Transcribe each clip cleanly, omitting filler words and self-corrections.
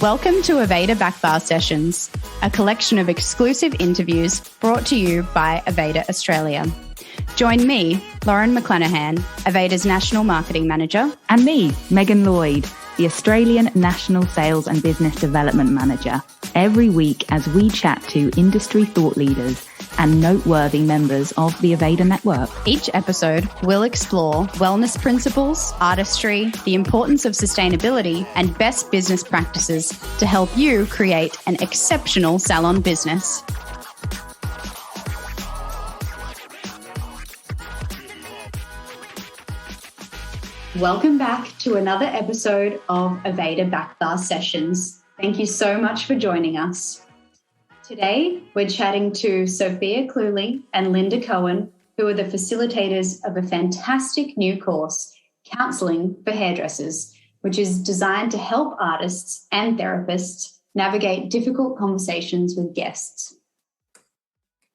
Welcome to Aveda Backbar Sessions, a collection of exclusive interviews brought to you by Aveda Australia. Join me, Lauren McClenahan, Aveda's National Marketing Manager. And me, Megan Lloyd, the Australian National Sales and Business Development Manager, every week as we chat to industry thought leaders and noteworthy members of the Aveda network. Each episode will explore wellness principles, artistry, the importance of sustainability, and best business practices to help you create an exceptional salon business. Welcome back to another episode of Aveda Backbar Sessions. Thank you so much for joining us. Today, we're chatting to Sophia Clewley and Linda Koen, who are the facilitators of a fantastic new course, Counselling for Hairdressers, which is designed to help artists and therapists navigate difficult conversations with guests.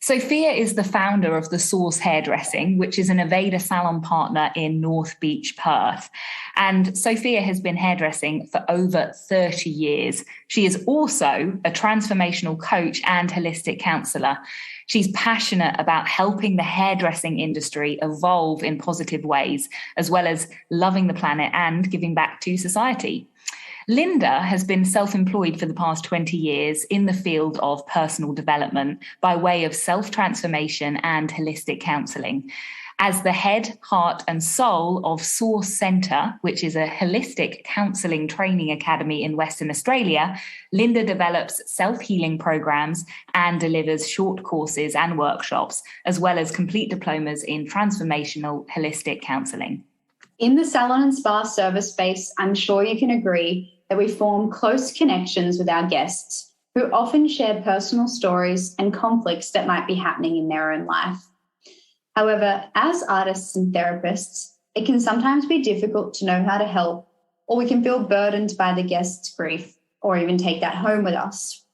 Sophia is the founder of The Source Hairdressing, which is an Aveda salon partner in North Beach, Perth. And Sophia has been hairdressing for over 30 years. She is also a transformational coach and holistic counsellor. She's passionate about helping the hairdressing industry evolve in positive ways, as well as loving the planet and giving back to society. Linda has been self-employed for the past 20 years in the field of personal development by way of self-transformation and holistic counselling. As the head, heart and soul of Source Centre, which is a holistic counselling training academy in Western Australia, Linda develops self-healing programs and delivers short courses and workshops, as well as complete diplomas in transformational holistic counselling. In the salon and spa service space, I'm sure you can agree that we form close connections with our guests who often share personal stories and conflicts that might be happening in their own life. However, as artists and therapists, it can sometimes be difficult to know how to help, or we can feel burdened by the guest's grief or even take that home with us.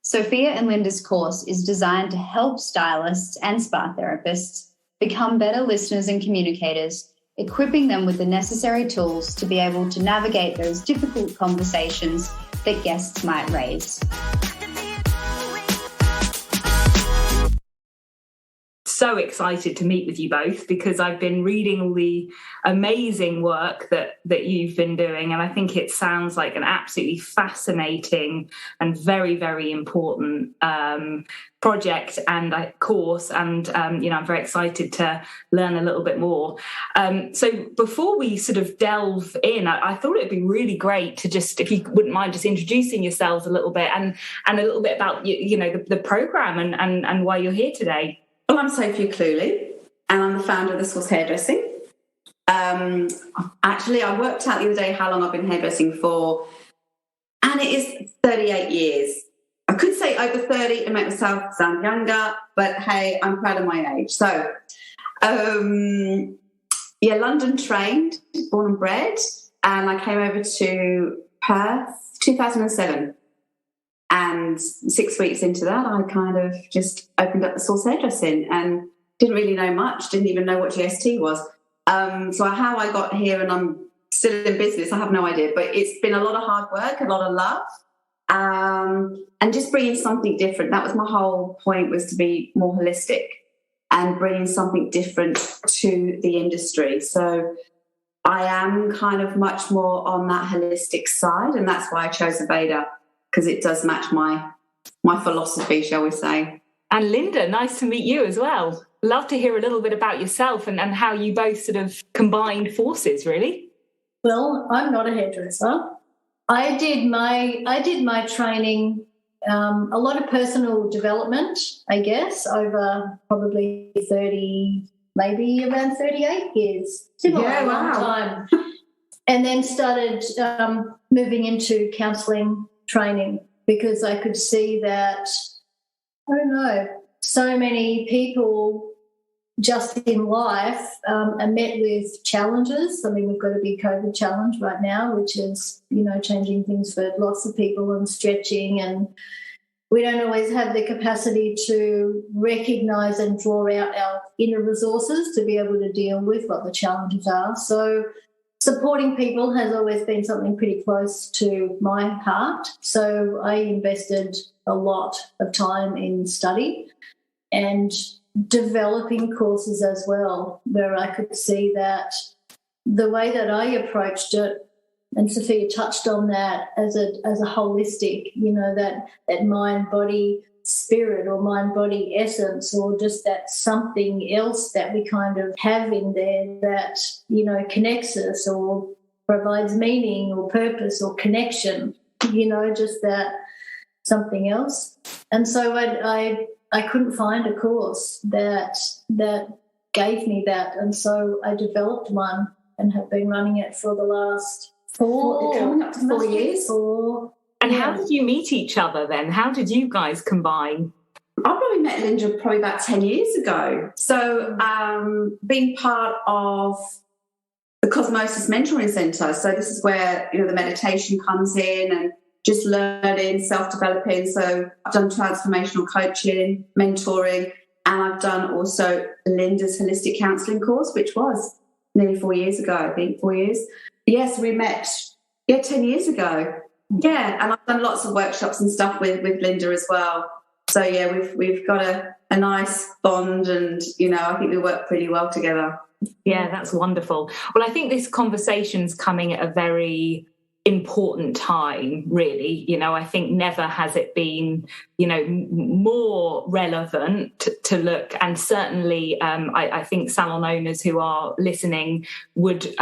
Sophia and Linda's course is designed to help stylists and spa therapists become better listeners and communicators, equipping them with the necessary tools to be able to navigate those difficult conversations that guests might raise. So excited to meet with you both because I've been reading all the amazing work that you've been doing, and I think it sounds like an absolutely fascinating and very, very important project and course, and I'm very excited to learn a little bit more. So before we sort of delve in, I thought it'd be really great to just, if you wouldn't mind, just introducing yourselves a little bit and a little bit about the program and why you're here today. Well, I'm Sophia Clewley, and I'm the founder of The Source Hairdressing. Actually, I worked out the other day how long I've been hairdressing for, and it is 38 years. I could say over 30 and make myself sound younger, but hey, I'm proud of my age. So, London trained, born and bred, and I came over to Perth 2007. And 6 weeks into that, I kind of just opened up The Source Hairdressing and didn't really know much, didn't even know what GST was. So how I got here and I'm still in business, I have no idea. But it's been a lot of hard work, a lot of love, and just bringing something different. That was my whole point, was to be more holistic and bringing something different to the industry. So I am kind of much more on that holistic side, and that's why I chose Aveda, because it does match my philosophy, shall we say. And Linda, nice to meet you as well. Love to hear a little bit about yourself and how you both sort of combined forces, really. Well, I'm not a hairdresser. I did my training, a lot of personal development, I guess, over probably 30, maybe around 38 years. It's been a long time. And then started moving into counselling training, because I could see that, so many people just in life are met with challenges. I mean, we've got a big COVID challenge right now, which is, changing things for lots of people and stretching, and we don't always have the capacity to recognise and draw out our inner resources to be able to deal with what the challenges are. So Supporting people has always been something pretty close to my heart. So I invested a lot of time in study and developing courses as well, where I could see that the way that I approached it, and Sophia touched on that as a holistic, that mind, body, spirit, or mind, body, essence, or just that something else that we kind of have in there that, connects us or provides meaning or purpose or connection, just that something else. And so I couldn't find a course that gave me that. And so I developed one and have been running it for the last coming up to 4 years. And how did you meet each other then? How did you guys combine? I probably met Linda probably about 10 years ago. So being part of the Cosmosis Mentoring Centre, so this is where, the meditation comes in and just learning, self-developing. So I've done transformational coaching, mentoring, and I've done also Linda's holistic counselling course, which was nearly 4 years ago, I think, 4 years. Yes, we met, 10 years ago. Yeah, and I've done lots of workshops and stuff with Linda as well. So, we've got a nice bond and, I think we work pretty well together. Yeah, that's wonderful. Well, I think this conversation's coming at a very important time, really. I think never has it been, more relevant to look, and certainly I think salon owners who are listening would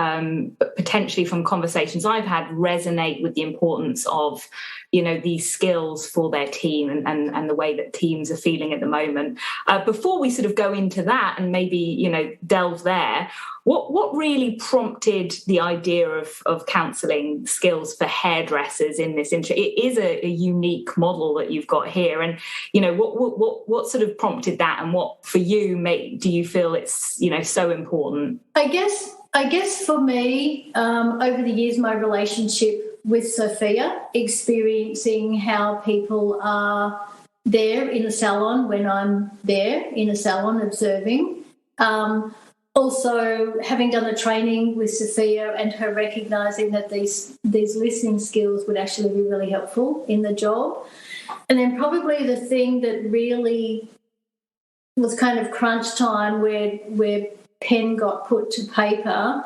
potentially, from conversations I've had, resonate with the importance of these skills for their team and the way that teams are feeling at the moment. Before we sort of go into that and maybe delve there, what really prompted the idea of counselling skills for hairdressers in this industry? It is a unique model that you've got here, and what sort of prompted that, and what for you do you feel it's so important? I guess for me, over the years, my relationship with Sophia, experiencing how people are there in a salon when I'm there in a salon observing. Also, having done the training with Sophia and her recognising that these listening skills would actually be really helpful in the job. And then probably the thing that really was kind of crunch time where pen got put to paper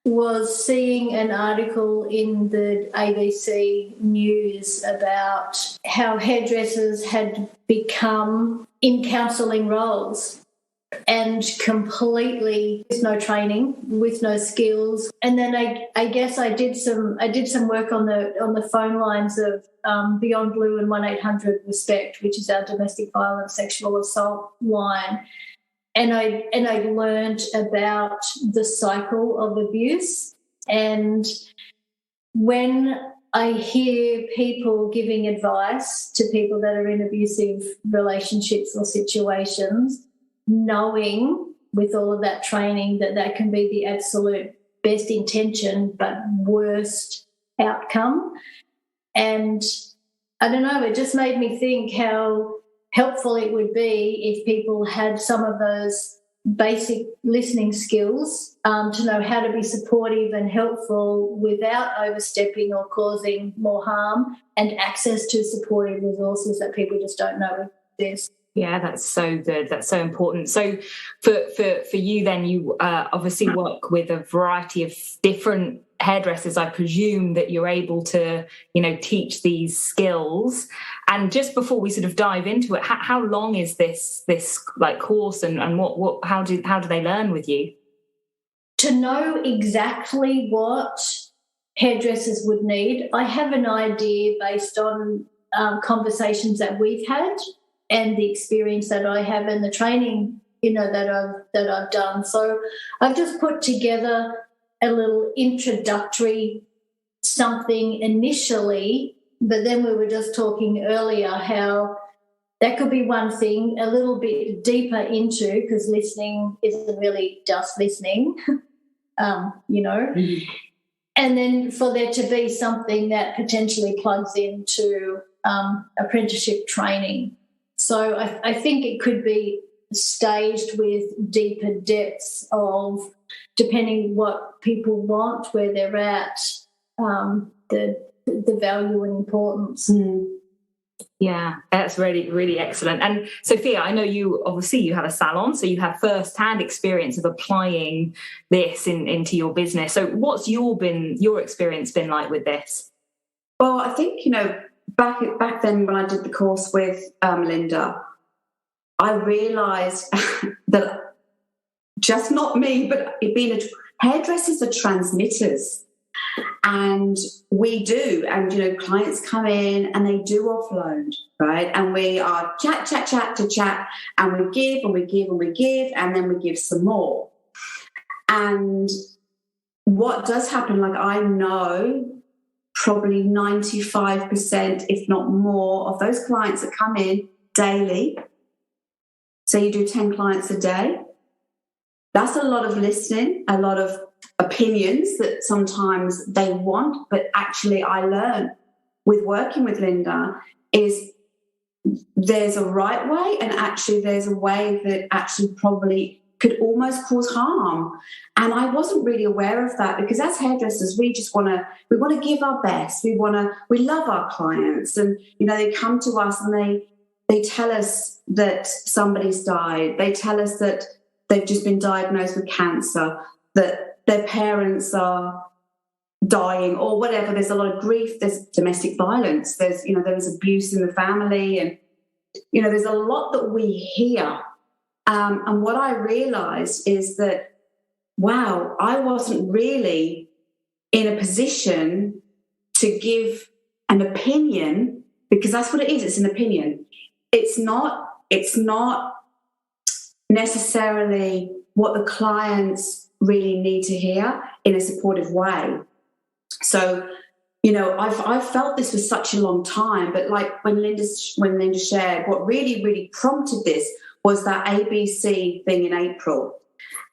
was seeing an article in the ABC News about how hairdressers had become in counselling roles, and completely with no training, with no skills. And then I guess I did some work on the phone lines of Beyond Blue and 1-800-RESPECT, which is our domestic violence sexual assault line. And I learned about the cycle of abuse. And when I hear people giving advice to people that are in abusive relationships or situations, knowing with all of that training that can be the absolute best intention but worst outcome. And I don't know, it just made me think how helpful it would be if people had some of those basic listening skills to know how to be supportive and helpful without overstepping or causing more harm, and access to supportive resources that people just don't know exist. Yeah, that's so good. That's so important. So for you then, you obviously work with a variety of different hairdressers. I presume that you're able to, teach these skills. And just before we sort of dive into it, how long is this like course, and how do they learn with you? To know exactly what hairdressers would need, I have an idea based on conversations that we've had and the experience that I have and the training, that I've done. So I've just put together a little introductory something initially, but then we were just talking earlier how that could be one thing, a little bit deeper into, because listening isn't really just listening, Mm-hmm. And then for there to be something that potentially plugs into apprenticeship training. So I think it could be staged with deeper depths of, depending what people want, where they're at, the value and importance. Yeah, that's really, really excellent. And Sophia, I know you have a salon, so you have first-hand experience of applying this into your business. So what's your experience been like with this? Well, I think, back then when I did the course with Linda, I realised that just not me, but hairdressers are transmitters. And we do, and clients come in and they do offload, right? And we are chat, and we give and we give and we give, and then we give some more. And what does happen, like I know probably 95%, if not more, of those clients that come in daily. So you do 10 clients a day. That's a lot of listening, a lot of opinions that sometimes they want, but actually I learned with working with Linda is there's a right way, and actually there's a way that actually probably could almost cause harm. And I wasn't really aware of that, because as hairdressers, we want to give our best. We love our clients, and they come to us and they tell us that somebody's died. They tell us that they've just been diagnosed with cancer, that their parents are dying or whatever. There's a lot of grief. There's domestic violence. There's abuse in the family, and there's a lot that we hear. And what I realised is that, wow, I wasn't really in a position to give an opinion, because that's what it is. It's an opinion. It's not necessarily what the clients really need to hear in a supportive way. So, I've felt this for such a long time, but like when Linda shared, what really, really prompted this was that ABC thing in April.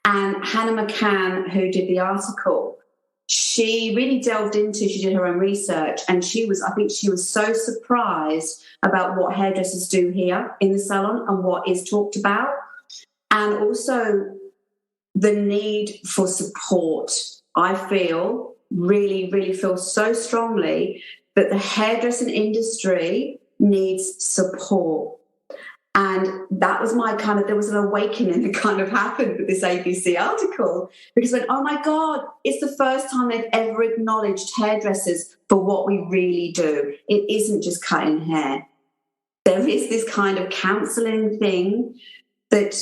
And Hannah McCann, who did the article, she really delved into, she did her own research, and I think she was so surprised about what hairdressers do here in the salon and what is talked about. And also the need for support. I really feel so strongly that the hairdressing industry needs support. And that was there was an awakening that kind of happened with this ABC article, because oh my God, it's the first time they've ever acknowledged hairdressers for what we really do. It isn't just cutting hair. There is this kind of counselling thing that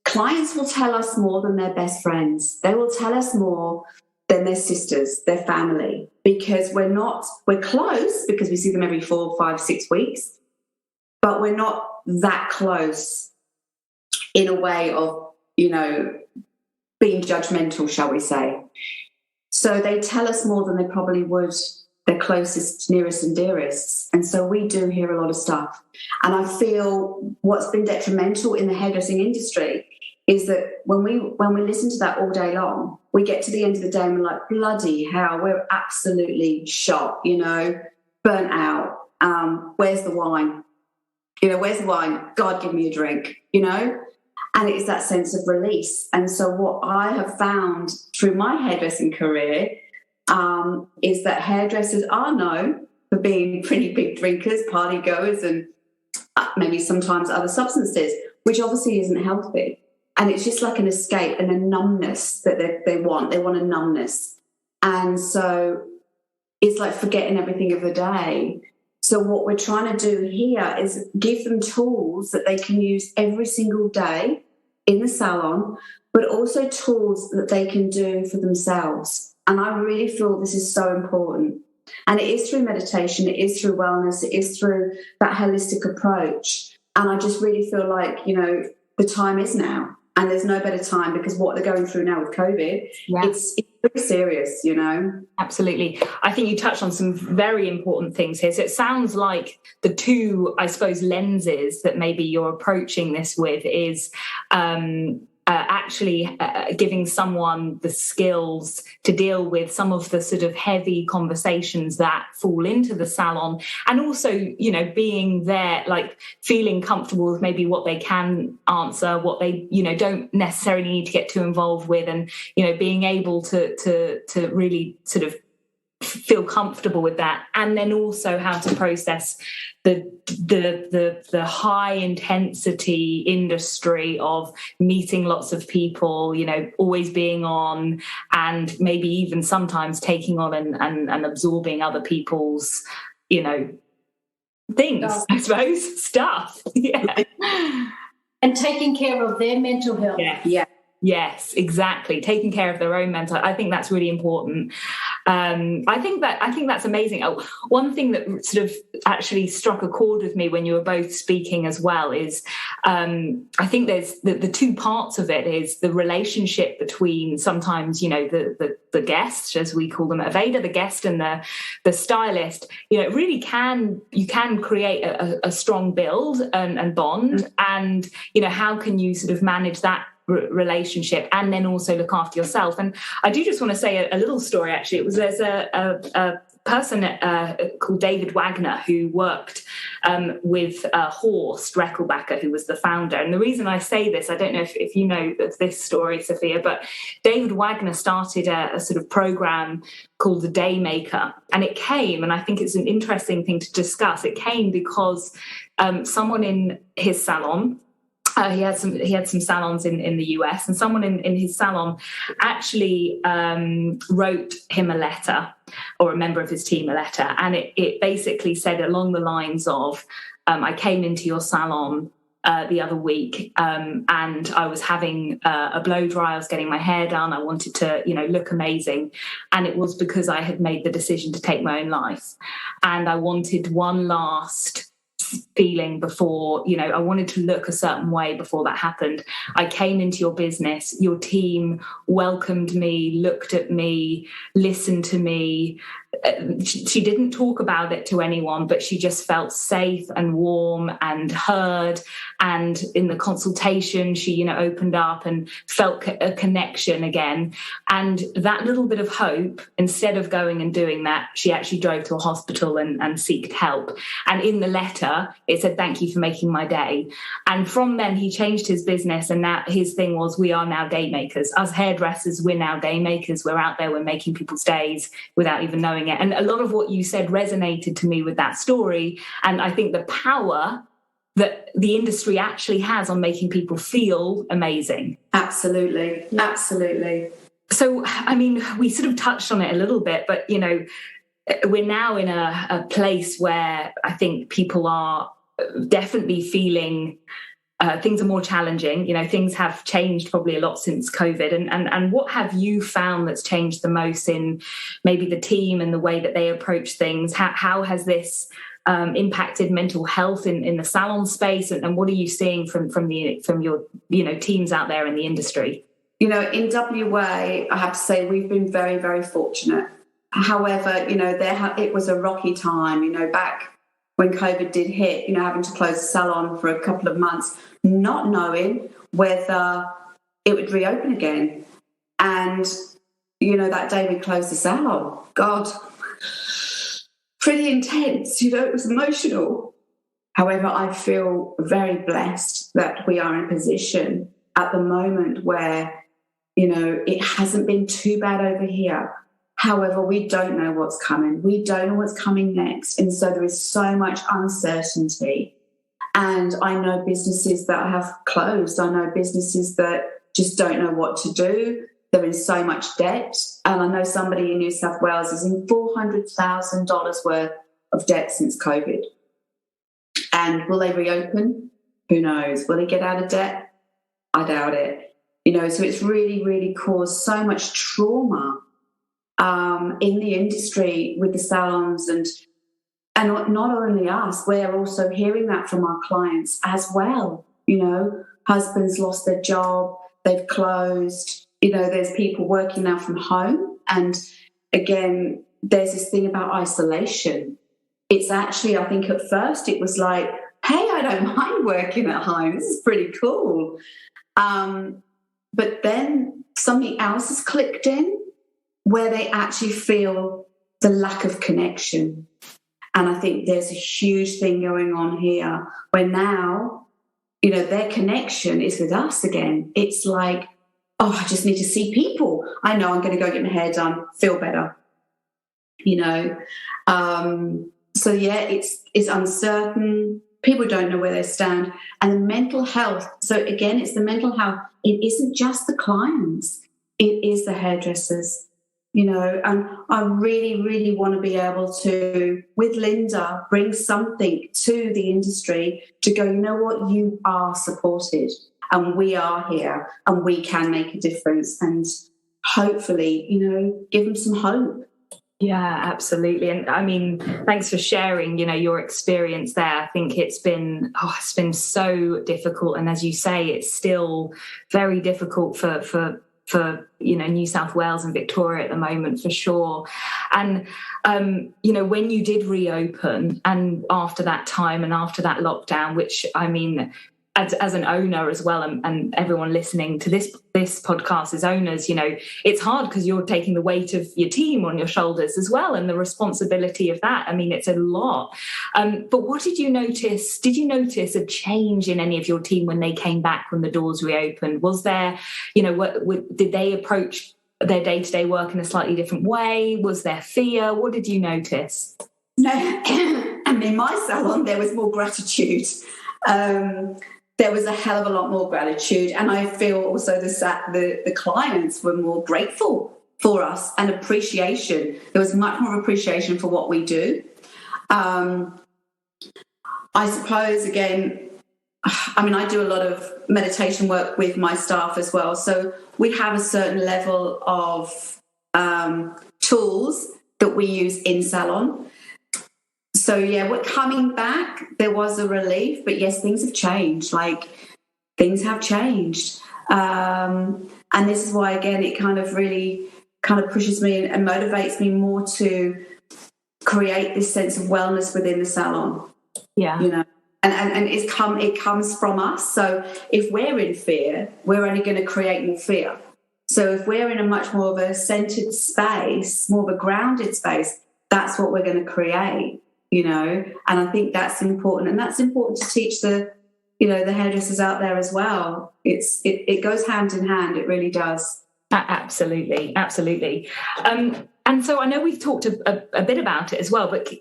clients will tell us more than their best friends. They will tell us more than their sisters, their family, because we're close because we see them every 4, 5, 6 weeks, but we're not that close in a way of, being judgmental, shall we say. So they tell us more than they probably would their closest, nearest and dearest. And so we do hear a lot of stuff. And I feel what's been detrimental in the hairdressing industry is that when we listen to that all day long, we get to the end of the day and we're like, bloody hell, we're absolutely shot, burnt out. Where's the wine? Where's the wine? God, give me a drink, And it is that sense of release. And so what I have found through my hairdressing career is that hairdressers are known for being pretty big drinkers, party goers, and maybe sometimes other substances, which obviously isn't healthy. And it's just like an escape and a numbness that they want. They want a numbness. And so it's like forgetting everything of the day. So what we're trying to do here is give them tools that they can use every single day in the salon, but also tools that they can do for themselves. And I really feel this is so important. And it is through meditation, it is through wellness, it is through that holistic approach. And I just really feel like, the time is now. And there's no better time, because what they're going through now with COVID, it's very serious, Absolutely. I think you touched on some very important things here. So it sounds like the two, I suppose, lenses that maybe you're approaching this with is actually giving someone the skills to deal with some of the sort of heavy conversations that fall into the salon, and also, you know, being there, like feeling comfortable with maybe what they can answer, what they, you know, don't necessarily need to get too involved with, and, you know, being able to really sort of feel comfortable with that, and then also how to process the high intensity industry of meeting lots of people, you know, always being on, and maybe even sometimes taking on and absorbing other people's, you know, things, I suppose, stuff. Yeah. And taking care of their mental health. Yeah. Yes, exactly. Taking care of their own mental. I think that's really important. I think that's amazing. Oh, one thing that sort of actually struck a chord with me when you were both speaking as well is I think there's the two parts of it is the relationship between sometimes, you know, the guest, as we call them at Aveda, the guest and the stylist. You know, it really you can create a strong build and bond, and, you know, how can you sort of manage that relationship and then also look after yourself. And I do just want to say a little story. Actually, there's a person called David Wagner who worked with Horst Reckelbacher, who was the founder. And the reason I say this, I don't know if you know this story, Sophia, but David Wagner started a sort of program called the Daymaker, and it came, and I think it's an interesting thing to discuss. It came because someone in his salon, he had some salons in the US, and someone in his salon actually wrote him a letter, or a member of his team a letter, and it basically said along the lines of, I came into your salon the other week and I was having a blow dry, I was getting my hair done, I wanted to, you know, look amazing, and it was because I had made the decision to take my own life, and I wanted one last feeling before, you know, I wanted to look a certain way before that happened. I came into your business, your team welcomed me, looked at me, listened to me. She didn't talk about it to anyone, but she just felt safe and warm and heard. And in the consultation, she, you know, opened up and felt a connection again. And that little bit of hope, instead of going and doing that, she actually drove to a hospital and sought help. And in the letter, it said, "Thank you for making my day." And from then, he changed his business. And that his thing was, we are now day makers. As hairdressers, we're now day makers. We're out there, we're making people's days without even knowing it. And a lot of what you said resonated to me with that story. And I think the power that the industry actually has on making people feel amazing. Absolutely. Absolutely. So, I mean, we sort of touched on it a little bit, but, you know, we're now in a place where I think people are definitely feeling things are more challenging. You know, things have changed probably a lot since COVID. And what have you found that's changed the most in maybe the team and the way that they approach things? How has this impacted mental health in the salon space? And what are you seeing from your, you know, teams out there in the industry? You know, in WA, I have to say we've been very, very fortunate. However, you know, it was a rocky time, you know, back when COVID did hit, you know, having to close the salon for a couple of months, not knowing whether it would reopen again. And, you know, that day we closed the salon, God, pretty intense, you know, it was emotional. However, I feel very blessed that we are in a position at the moment where, you know, it hasn't been too bad over here. However, we don't know what's coming. We don't know what's coming next. And so there is so much uncertainty. And I know businesses that have closed. I know businesses that just don't know what to do. They're in so much debt. And I know somebody in New South Wales is in $400,000 worth of debt since COVID. And will they reopen? Who knows? Will they get out of debt? I doubt it. You know, so it's really, really caused so much trauma in the industry with the salons, and not only us, we're also hearing that from our clients as well. You know, husbands lost their job, they've closed, you know, there's people working now from home. And again, there's this thing about isolation. It's actually, I think at first it was like, hey, I don't mind working at home, this is pretty cool. but then something else has clicked in where they actually feel the lack of connection. And I think there's a huge thing going on here where now, their connection is with us again. It's like, oh, I just need to see people. I know I'm going to go get my hair done, feel better, So, yeah, it's uncertain. People don't know where they stand. And the mental health. So, again, it's the mental health. It isn't just the clients. It is the hairdressers, and I really, really want to be able to, with Linda, bring something to the industry to go, you know what, you are supported and we are here and we can make a difference and hopefully, give them some hope. Yeah, absolutely. And I mean, thanks for sharing, your experience there. I think it's been so difficult. And as you say, it's still very difficult for New South Wales and Victoria at the moment, for sure. And, when you did reopen and after that time and after that lockdown, which I mean, as an owner as well, and everyone listening to this podcast as owners, it's hard because you're taking the weight of your team on your shoulders as well, and the responsibility of that. I mean, it's a lot. But what did you notice? Did you notice a change in any of your team when they came back, when the doors reopened? Was there, did they approach their day-to-day work in a slightly different way? Was there fear? What did you notice? No, and in my salon, there was more gratitude. There was a hell of a lot more gratitude, and I feel also the clients were more grateful for us and appreciation. There was much more appreciation for what we do. I suppose, again, I do a lot of meditation work with my staff as well, so we have a certain level of tools that we use in salon. So, yeah, we're coming back. There was a relief, but yes, things have changed. Things have changed. And this is why, again, it kind of really kind of pushes me and motivates me more to create this sense of wellness within the salon. Yeah. And it comes from us. So if we're in fear, we're only going to create more fear. So if we're in a much more of a centered space, more of a grounded space, that's what we're going to create. And I think that's important. And that's important to teach the hairdressers out there as well. It goes hand in hand. It really does. Absolutely. And so I know we've talked a bit about it as well, but can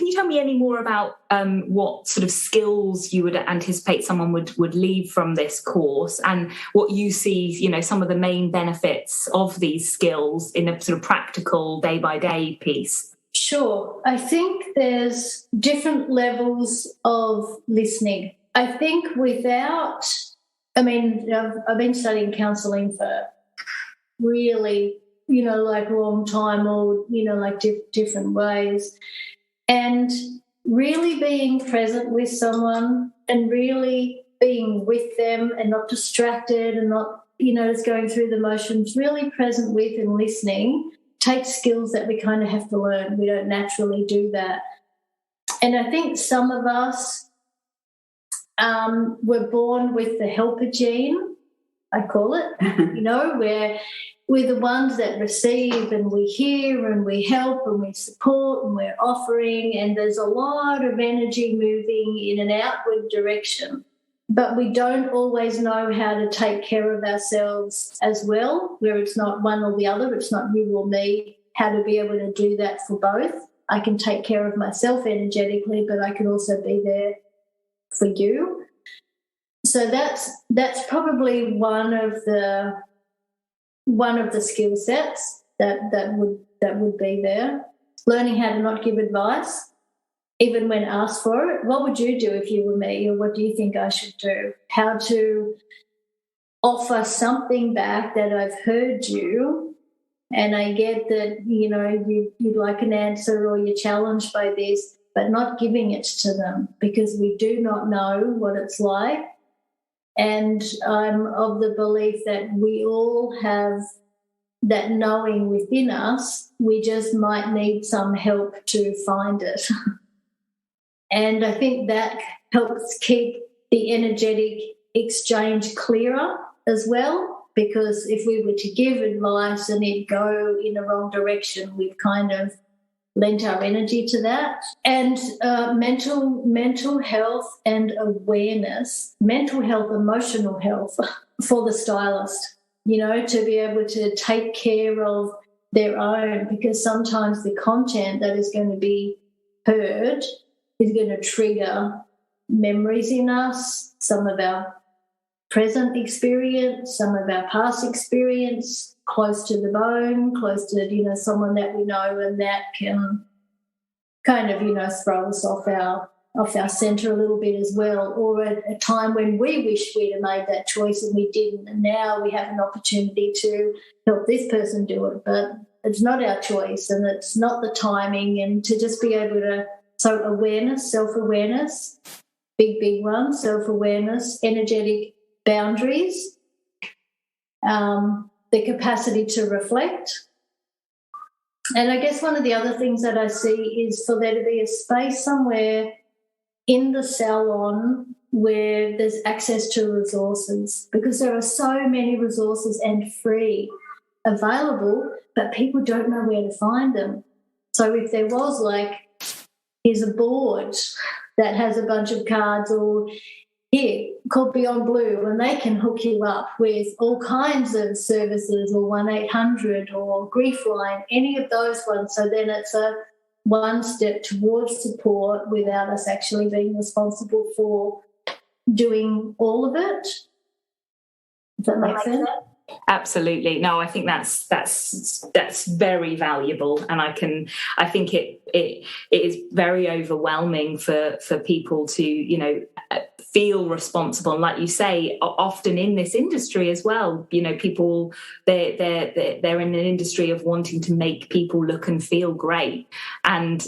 you tell me any more about what sort of skills you would anticipate someone would leave from this course, and what you see, some of the main benefits of these skills in a sort of practical day-by-day piece? Sure. I think there's different levels of listening. I think I've been studying counselling for really, long time, or, different ways. And really being present with someone and really being with them and not distracted and not, just going through the motions, really present with and listening takes skills that we kind of have to learn. We don't naturally do that. And I think some of us were born with the helper gene, I call it, where we're the ones that receive and we hear and we help and we support and we're offering, and there's a lot of energy moving in an outward direction. But we don't always know how to take care of ourselves as well, where it's not one or the other, it's not you or me, how to be able to do that for both. I can take care of myself energetically, but I can also be there for you. So that's probably one of the skill sets that would be there. Learning how to not give advice, even when asked for it. What would you do if you were me, or what do you think I should do? How to offer something back that I've heard you, and I get that, you'd like an answer or you're challenged by this, but not giving it to them, because we do not know what it's like. And I'm of the belief that we all have that knowing within us. We just might need some help to find it. And I think that helps keep the energetic exchange clearer as well. because if we were to give advice and it go in the wrong direction, we've kind of lent our energy to that. And mental health and awareness, mental health, emotional health for the stylist, to be able to take care of their own, because sometimes the content that is going to be heard is going to trigger memories in us, some of our present experience, some of our past experience, close to the bone, close to, someone that we know, and that can kind of, throw us off our centre a little bit as well, or at a time when we wish we'd have made that choice and we didn't, and now we have an opportunity to help this person do it, but it's not our choice and it's not the timing, and to just be able to, so awareness, self-awareness, big one, self-awareness, energetic boundaries, the capacity to reflect. And I guess one of the other things that I see is for there to be a space somewhere in the salon where there's access to resources, because there are so many resources and free available, but people don't know where to find them. So if there was here's a board that has a bunch of cards, or here, called Beyond Blue, and they can hook you up with all kinds of services, or 1-800 or Grief Line, any of those ones. So then it's a one step towards support without us actually being responsible for doing all of it. Does that make sense? Absolutely. No, I think that's very valuable, and I think it is very overwhelming for people to feel responsible. And like you say, often in this industry as well, people they're in an industry of wanting to make people look and feel great, and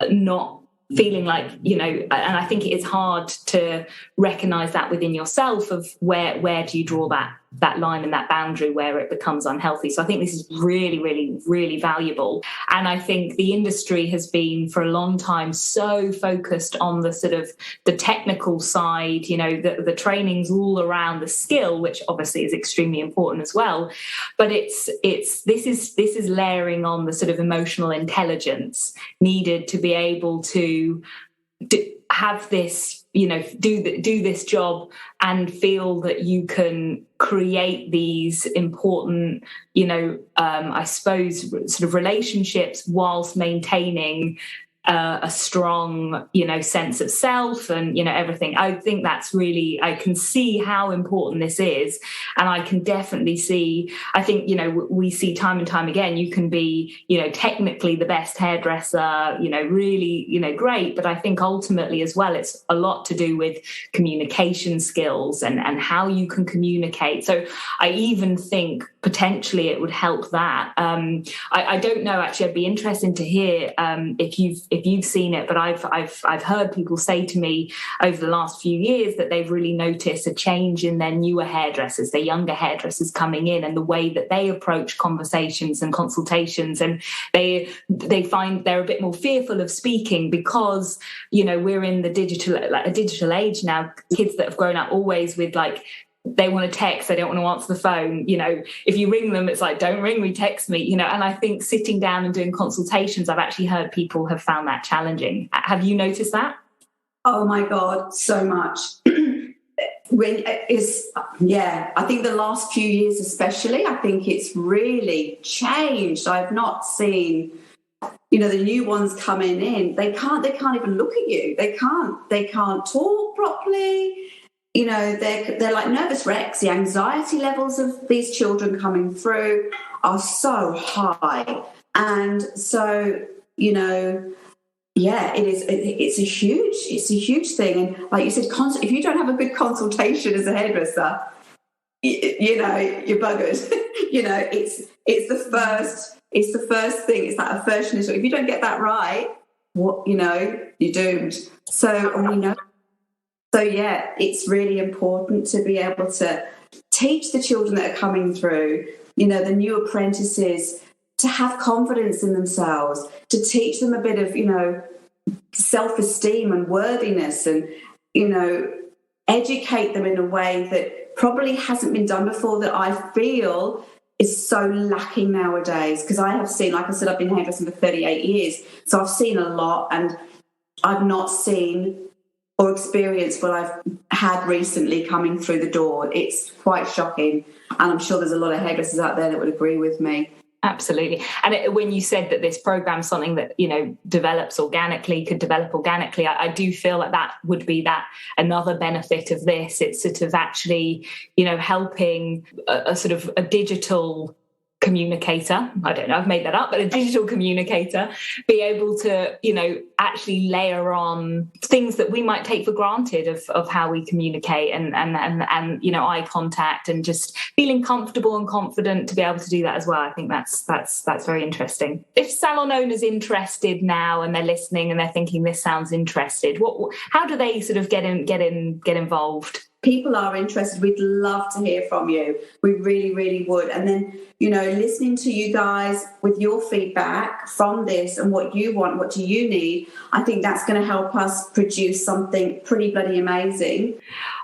not feeling like, and I think it is hard to recognise that within yourself of where do you draw that line and that boundary where it becomes unhealthy. So I think this is really, really, really valuable. And I think the industry has been for a long time so focused on the sort of the technical side, the trainings all around the skill, which obviously is extremely important as well. But this is layering on the sort of emotional intelligence needed to be able to have this, do this job and feel that you can create these important, I suppose, sort of relationships whilst maintaining a strong, sense of self and, everything. I think that's really, I can see how important this is. And I can definitely see, I think, we see time and time again, you can be, technically the best hairdresser, really, great. But I think ultimately as well, it's a lot to do with communication skills and how you can communicate. So I even think potentially it would help that. I don't know, actually, I'd be interested to hear if you've seen it, but I've heard people say to me over the last few years that they've really noticed a change in their newer hairdressers, their younger hairdressers coming in, and the way that they approach conversations and consultations, and they find they're a bit more fearful of speaking because we're in the digital age now. Kids that have grown up always with they want to text, they don't want to answer the phone. If you ring them, it's like, don't ring me, text me, and I think sitting down and doing consultations, I've actually heard people have found that challenging. Have you noticed that? Oh my God, so much. I think the last few years especially, I think it's really changed. I've not seen, the new ones coming in, they can't even look at you. They can't talk properly. They're like nervous wrecks. The anxiety levels of these children coming through are so high. And so, it's a huge thing. And like you said, if you don't have a good consultation as a hairdresser, you're buggered. It's the first thing. It's that first initial. If you don't get that right, you're doomed. So we know. So, it's really important to be able to teach the children that are coming through, the new apprentices, to have confidence in themselves, to teach them a bit of, self-esteem and worthiness, and, educate them in a way that probably hasn't been done before, that I feel is so lacking nowadays. Because I have seen, like I said, I've been hairdressing for 38 years, so I've seen a lot, and I've not seen or experienced what I've had recently coming through the door. It's quite shocking, and I'm sure there's a lot of hairdressers out there that would agree with me. Absolutely. And when you said that this program is something that, you know, could develop organically, I do feel like that would be that another benefit of this. It's sort of actually, you know, helping a sort of a digital communicator, I don't know, I've made that up, but a digital communicator be able to, you know, actually layer on things that we might take for granted of how we communicate and you know, eye contact, and just feeling comfortable and confident to be able to do that as well. I think that's very interesting. If salon owners interested now and they're listening and they're thinking this sounds interested, how do they sort of get involved? People are interested. We'd love to hear from you. We really, really would. And then, you know, listening to you guys with your feedback from this and what you want, what do you need, I think that's going to help us produce something pretty bloody amazing.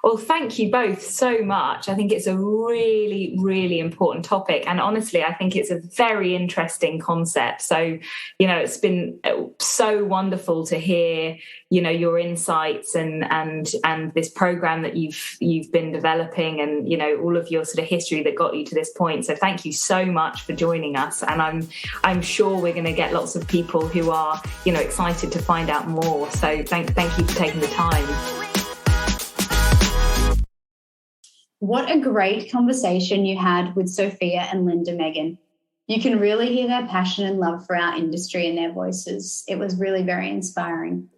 Well, thank you both so much. I think it's a really, really important topic. And honestly, I think it's a very interesting concept. So, you know, it's been so wonderful to hear, you know, your insights and this program that you've been developing, and, you know, all of your sort of history that got you to this point. So thank you so much for joining us. And I'm sure we're going to get lots of people who are, you know, excited to find out more. So thank you for taking the time. What a great conversation you had with Sophia and Linda Megan. You can really hear their passion and love for our industry in their voices. It was really very inspiring.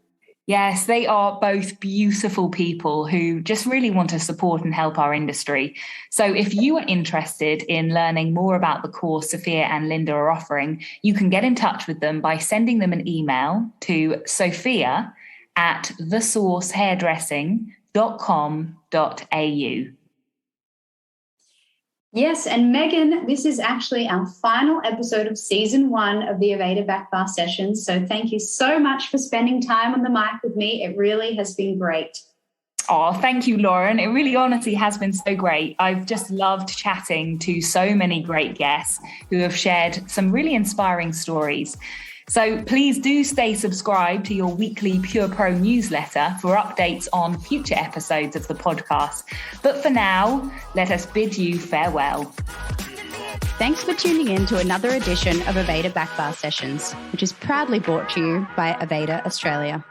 Yes, they are both beautiful people who just really want to support and help our industry. So if you are interested in learning more about the course Sophia and Linda are offering, you can get in touch with them by sending them an email to sophia@thesourcehairdressing.com.au. Yes, and Megan, this is actually our final episode of season 1 of the Aveda Back Bar sessions. So thank you so much for spending time on the mic with me. It really has been great. Oh, thank you, Lauren. It really honestly has been so great. I've just loved chatting to so many great guests who have shared some really inspiring stories. So please do stay subscribed to your weekly Pure Pro newsletter for updates on future episodes of the podcast. But for now, let us bid you farewell. Thanks for tuning in to another edition of Aveda Back Bar Sessions, which is proudly brought to you by Aveda Australia.